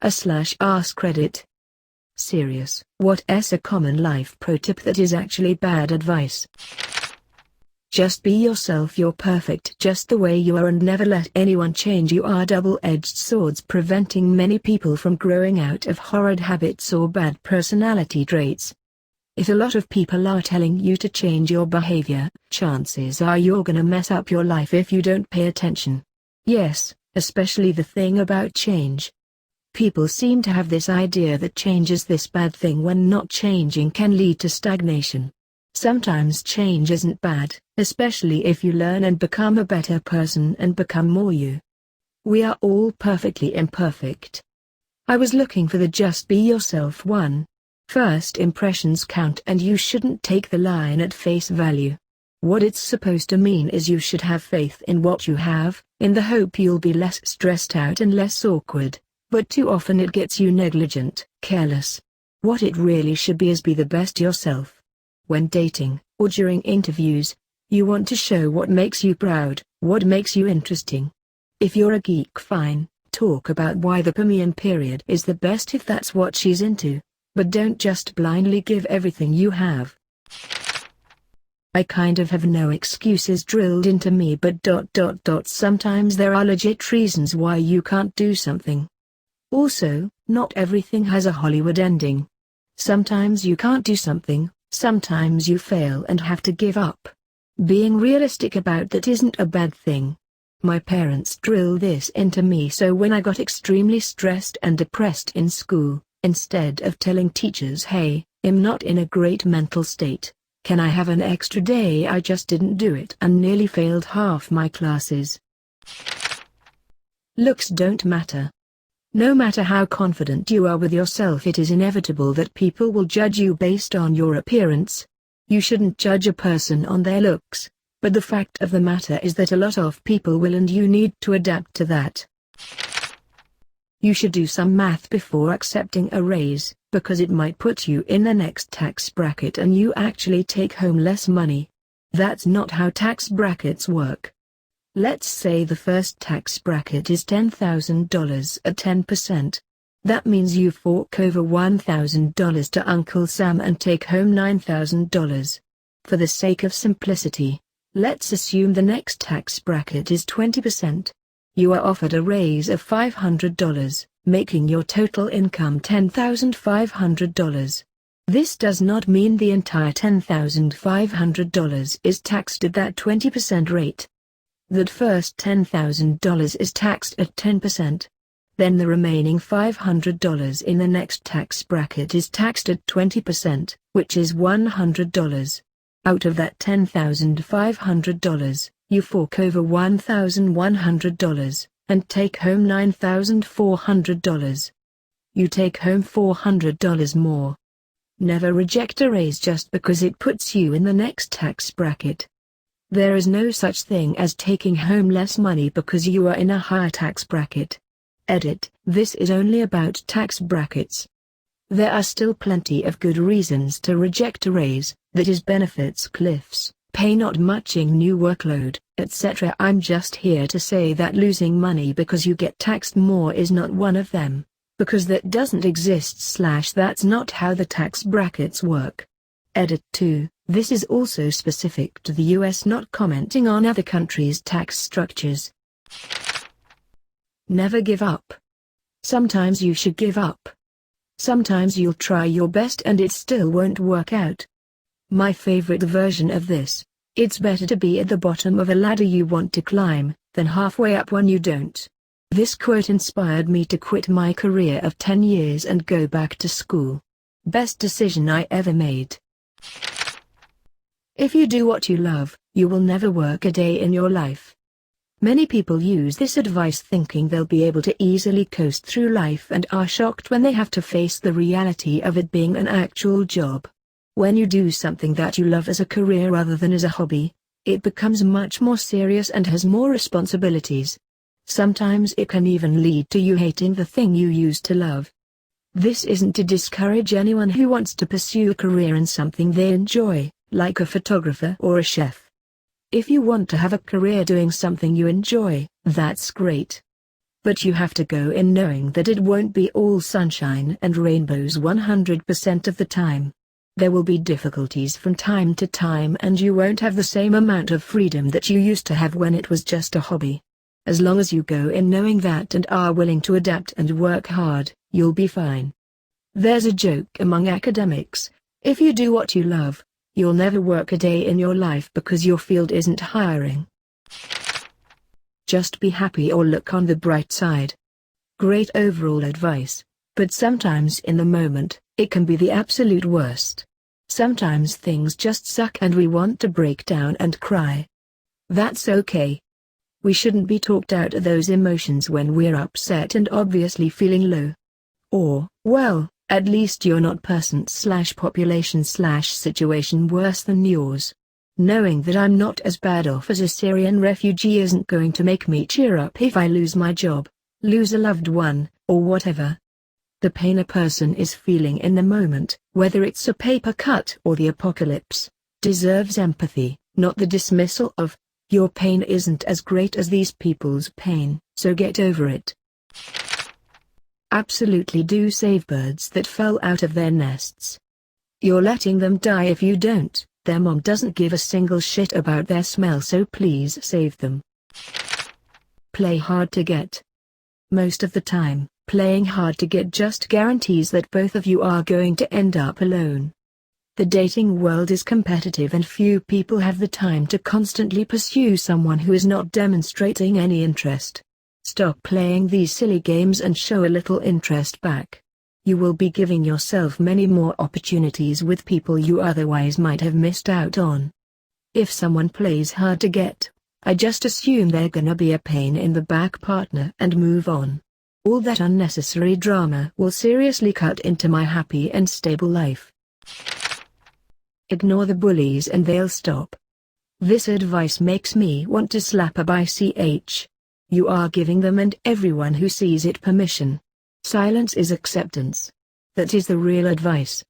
askreddit. Serious, what's a common life pro tip that is actually bad advice? Just be yourself. You're perfect just the way you are and never let anyone change you. Are double-edged swords preventing many people from growing out of horrid habits or bad personality traits. If a lot of people are telling you to change your behavior, chances are you're gonna mess up your life if you don't pay attention. Yes, especially the thing about change. People seem to have this idea that change is this bad thing when not changing can lead to stagnation. Sometimes change isn't bad, especially if you learn and become a better person and become more you. We are all perfectly imperfect. I was looking for the just be yourself one. First impressions count and you shouldn't take the line at face value. What it's supposed to mean is you should have faith in what you have, in the hope you'll be less stressed out and less awkward, but too often it gets you negligent, careless. What it really should be is be the best yourself. When dating, or during interviews, you want to show what makes you proud, what makes you interesting. If you're a geek, fine, talk about why the Permian period is the best if that's what she's into, but don't just blindly give everything you have. I kind of have no excuses drilled into me, but sometimes there are legit reasons why you can't do something. Also, not everything has a Hollywood ending. Sometimes you can't do something. Sometimes you fail and have to give up. Being realistic about that isn't a bad thing. My parents drilled this into me, so when I got extremely stressed and depressed in school, instead of telling teachers, "Hey, I'm not in a great mental state, can I have an extra day?" I just didn't do it and nearly failed half my classes. Looks don't matter. No matter how confident you are with yourself, it is inevitable that people will judge you based on your appearance. You shouldn't judge a person on their looks, but the fact of the matter is that a lot of people will, and you need to adapt to that. You should do some math before accepting a raise, because it might put you in the next tax bracket and you actually take home less money. That's not how tax brackets work. Let's say the first tax bracket is $10,000 at 10%. That means you fork over $1,000 to Uncle Sam and take home $9,000. For the sake of simplicity, let's assume the next tax bracket is 20%. You are offered a raise of $500, making your total income $10,500. This does not mean the entire $10,500 is taxed at that 20% rate. That first $10,000 is taxed at 10%. Then the remaining $500 in the next tax bracket is taxed at 20%, which is $100. Out of that $10,500, you fork over $1,100, and take home $9,400. You take home $400 more. Never reject a raise just because it puts you in the next tax bracket. There is no such thing as taking home less money because you are in a higher tax bracket. Edit: this is only about tax brackets. There are still plenty of good reasons to reject a raise, that is benefits cliffs, pay not matching new workload, etc. I'm just here to say that losing money because you get taxed more is not one of them, because that doesn't exist / that's not how the tax brackets work. Edit 2. This is also specific to the US, not commenting on other countries' tax structures. Never give up. Sometimes you should give up. Sometimes you'll try your best and it still won't work out. My favorite version of this: it's better to be at the bottom of a ladder you want to climb, than halfway up one you don't. This quote inspired me to quit my career of 10 years and go back to school. Best decision I ever made. If you do what you love, you will never work a day in your life. Many people use this advice thinking they'll be able to easily coast through life and are shocked when they have to face the reality of it being an actual job. When you do something that you love as a career rather than as a hobby, it becomes much more serious and has more responsibilities. Sometimes it can even lead to you hating the thing you used to love. This isn't to discourage anyone who wants to pursue a career in something they enjoy, like a photographer or a chef. If you want to have a career doing something you enjoy, that's great. But you have to go in knowing that it won't be all sunshine and rainbows 100% of the time. There will be difficulties from time to time, and you won't have the same amount of freedom that you used to have when it was just a hobby. As long as you go in knowing that and are willing to adapt and work hard, you'll be fine. There's a joke among academics: if you do what you love, you'll never work a day in your life because your field isn't hiring. Just be happy or look on the bright side. Great overall advice, but sometimes in the moment, it can be the absolute worst. Sometimes things just suck and we want to break down and cry. That's okay. We shouldn't be talked out of those emotions when we're upset and obviously feeling low. Or, well, at least you're not person/population/situation worse than yours. Knowing that I'm not as bad off as a Syrian refugee isn't going to make me cheer up if I lose my job, lose a loved one, or whatever. The pain a person is feeling in the moment, whether it's a paper cut or the apocalypse, deserves empathy, not the dismissal of, "Your pain isn't as great as these people's pain, so get over it." Absolutely do save birds that fell out of their nests. You're letting them die if you don't. Their mom doesn't give a single shit about their smell, so please save them. Play hard to get. Most of the time, playing hard to get just guarantees that both of you are going to end up alone. The dating world is competitive and few people have the time to constantly pursue someone who is not demonstrating any interest. Stop playing these silly games and show a little interest back. You will be giving yourself many more opportunities with people you otherwise might have missed out on. If someone plays hard to get, I just assume they're gonna be a pain in the back partner and move on. All that unnecessary drama will seriously cut into my happy and stable life. Ignore the bullies and they'll stop. This advice makes me want to slap a BCH. You are giving them and everyone who sees it permission. Silence is acceptance. That is the real advice.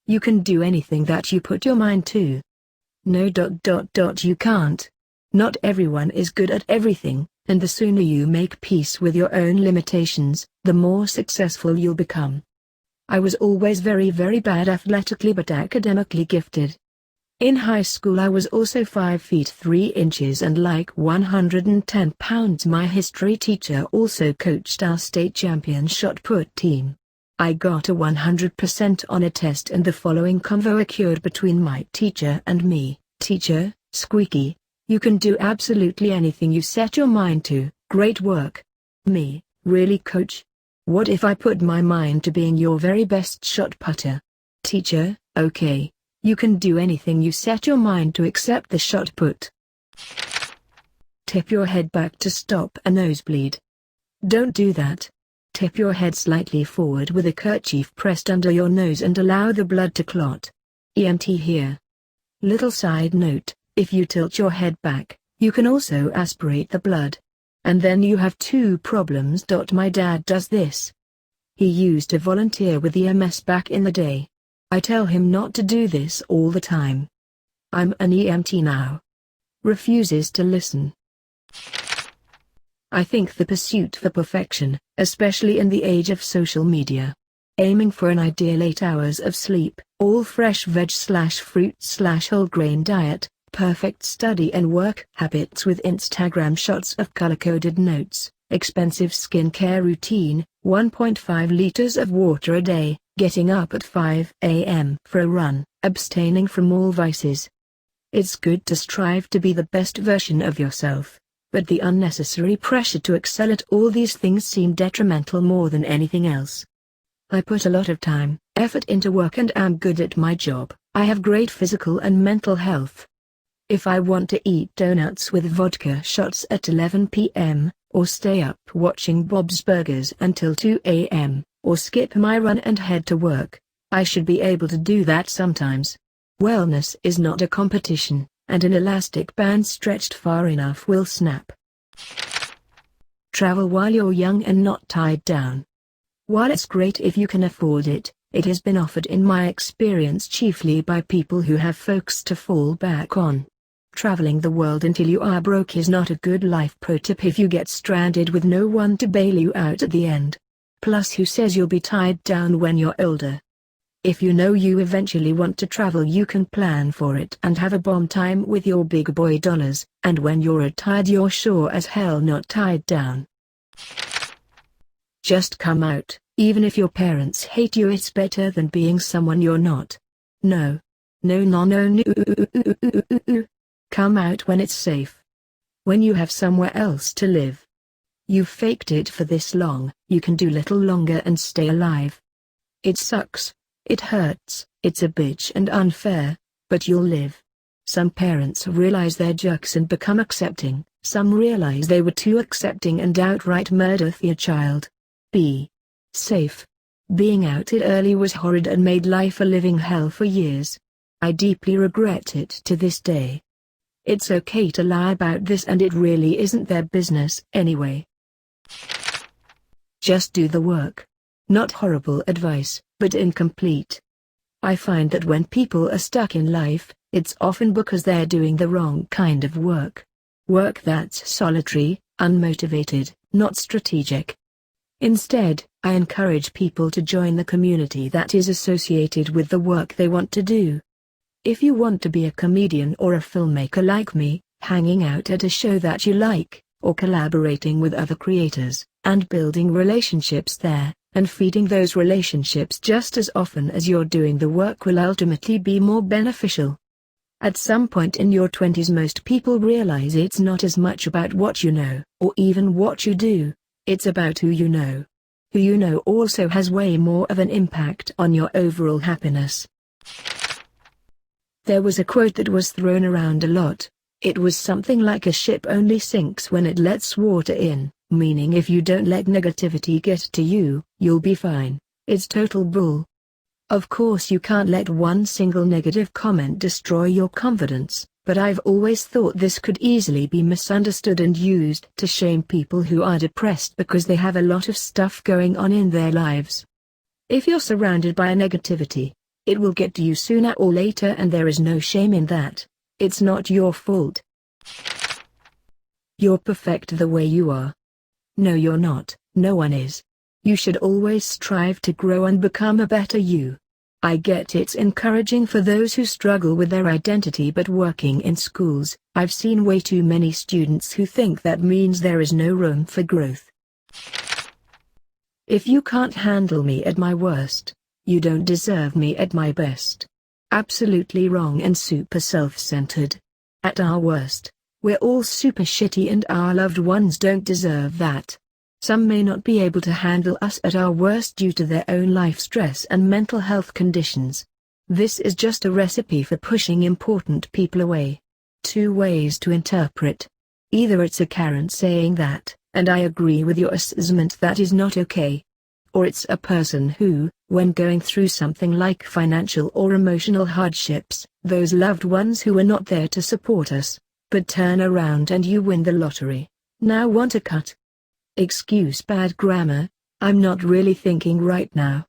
You can do anything that you put your mind to. No. You can't. Not everyone is good at everything, and the sooner you make peace with your own limitations, the more successful you'll become. I was always very bad athletically but academically gifted. In high school I was also 5 feet 3 inches and like 110 pounds. My history teacher also coached our state champion shot put team. I got a 100% on a test and the following convo occurred between my teacher and me. "Teacher, squeaky, you can do absolutely anything you set your mind to, great work." Me, "Really, coach? What if I put my mind to being your very best shot putter?" Teacher, "Okay. You can do anything you set your mind to except the shot put. Tip your head back to stop a nosebleed. Don't do that. Tip your head slightly forward with a kerchief pressed under your nose and allow the blood to clot. EMT here. Little side note, if you tilt your head back, you can also aspirate the blood. And then you have 2 problems. My dad does this. He used to volunteer with the EMS back in the day. I tell him not to do this all the time. I'm an EMT now. Refuses to listen. I think the pursuit for perfection, especially in the age of social media. Aiming for an ideal 8 hours of sleep, all fresh veg/fruit/whole grain diet, perfect study and work habits with Instagram shots of color-coded notes, expensive skincare routine, 1.5 liters of water a day, getting up at 5 a.m. for a run, abstaining from all vices. It's good to strive to be the best version of yourself, but the unnecessary pressure to excel at all these things seem detrimental more than anything else. I put a lot of time, effort into work and am good at my job. I have great physical and mental health. If I want to eat donuts with vodka shots at 11 p.m., or stay up watching Bob's Burgers until 2 a.m., or skip my run and head to work, I should be able to do that sometimes. Wellness is not a competition, and an elastic band stretched far enough will snap. Travel while you're young and not tied down. While it's great if you can afford it, it has been offered in my experience chiefly by people who have folks to fall back on. Traveling the world until you are broke is not a good life pro tip if you get stranded with no one to bail you out at the end. Plus, who says you'll be tied down when you're older? If you know you eventually want to travel, you can plan for it and have a bomb time with your big boy dollars, and when you're retired you're sure as hell not tied down. Just come out, even if your parents hate you. It's better than being someone you're not. No. No no no no. Come out when it's safe. When you have somewhere else to live. You've faked it for this long, you can do little longer and stay alive. It sucks. It hurts, it's a bitch and unfair, but you'll live. Some parents realize they're jerks and become accepting, some realize they were too accepting and outright murder their child. Be safe. Being outed early was horrid and made life a living hell for years. I deeply regret it to this day. It's okay to lie about this, and it really isn't their business anyway. Just do the work. Not horrible advice, but incomplete. I find that when people are stuck in life, it's often because they're doing the wrong kind of work. Work that's solitary, unmotivated, not strategic. Instead, I encourage people to join the community that is associated with the work they want to do. If you want to be a comedian or a filmmaker like me, hanging out at a show that you like, or collaborating with other creators, and building relationships there, and feeding those relationships just as often as you're doing the work will ultimately be more beneficial. At some point in your 20s most people realize it's not as much about what you know, or even what you do, it's about who you know. Who you know also has way more of an impact on your overall happiness. There was a quote that was thrown around a lot. It was something like a ship only sinks when it lets water in, meaning if you don't let negativity get to you, you'll be fine. It's total bull. Of course you can't let one single negative comment destroy your confidence, but I've always thought this could easily be misunderstood and used to shame people who are depressed because they have a lot of stuff going on in their lives. If you're surrounded by negativity, it will get to you sooner or later, and there is no shame in that. It's not your fault. You're perfect the way you are. No, you're not. No one is. You should always strive to grow and become a better you. I get it's encouraging for those who struggle with their identity, but working in schools, I've seen way too many students who think that means there is no room for growth. If you can't handle me at my worst, you don't deserve me at my best. Absolutely wrong and super self-centered. At our worst, we're all super shitty and our loved ones don't deserve that. Some may not be able to handle us at our worst due to their own life stress and mental health conditions. This is just a recipe for pushing important people away. Two ways to interpret. Either it's a Karen saying that, and I agree with your assessment that is not okay. Or it's a person who, when going through something like financial or emotional hardships, those loved ones who are not there to support us, but turn around and you win the lottery, now want a cut. Excuse bad grammar, I'm not really thinking right now.